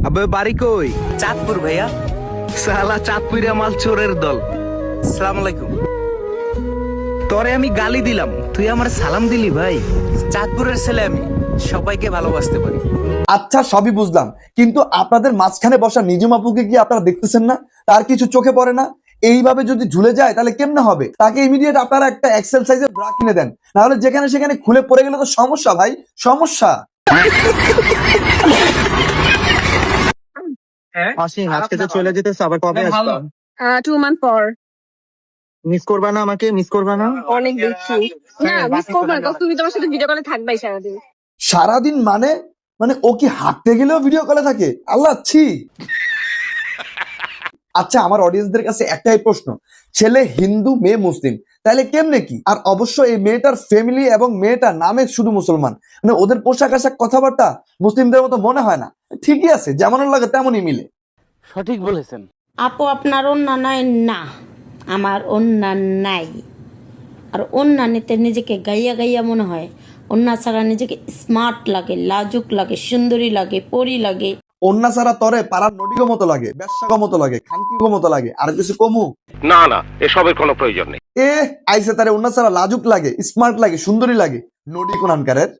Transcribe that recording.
আবে বাড়ি কই? চাঁদপুর ভাইয়া। সালা চাঁদপুরিয়া মাল চোরের দল। আসসালামু আলাইকুম। তোরে আমি গালি দিলাম, তুই আমার সালাম দিলি ভাই। চাঁদপুরের ছেলে আমি, সবাইকে ভালোবাসতে পারি। আচ্ছা সবই বুঝলাম, কিন্তু আপনাদের মাঝখানে বসা নিজুম আপুকে কি আপনারা দেখতেছেন না? তার কিছু চোখে পড়ে না? এইভাবে যদি ঝুলে যায় তাহলে কেমনে হবে? তাকে ইমিডিয়েট আপনারা একটা এক্সেল সাইজের ব্রা কিনে দেন, নাহলে যেখানে সেখানে খুলে পড়ে গেলে তো সমস্যা ভাই, সমস্যা। অসীম, আজকে তো চলে যেতেছে, আবার কবে আসবা? 2 months পর। মিস করবা না আমাকে? মিস করবা না? অনেক দেখছি না, মিস করবো না, তুমি তোমার সাথে ভিডিও কলে থাকবাই সারাদিন। সারাদিন মানে মানে ও কি হাঁটতে গেলেও ভিডিও কলে থাকে? আল্লাহ ছি। আচ্ছা আমার অডিয়েন্সদের কাছে একটাই প্রশ্ন, ছেলে হিন্দু মেয়ে মুসলিম, তাহলে কেমনে কি? আর অবশ্য এই মেয়েটার ফ্যামিলি এবং মেয়েটার নামে শুধু মুসলমান, মানে ওদের পোশাক আশাক কথাবার্তা মুসলিমদের মতো মনে হয় না। ঠিকই আছে, যেমন লাগে তেমনই মিলে। সঠিক বলেছেন। আপু আপনার ওন্না নাই? না, আমার ওন্না নাই। আর ওন্না নিতে নিজেকে গাইয়া গাইয়া মনে হয়, ওন্না ছাড়া নিজেকে স্মার্ট লাগে, লাজুক লাগে, সুন্দরী লাগে, পরি লাগে। অন্যা ছাড়া তরে পাড়ার নদীগো মতো লাগে, ব্যবসাগো মতো লাগে, খানকিগো মতো লাগে। আর কিছু কমু? না না, এসবের কোনো প্রয়োজন নেই। আইসে তারে অন্য ছাড়া লাজুক লাগে, স্মার্ট লাগে, সুন্দরী লাগে, নদী কোনানকারের।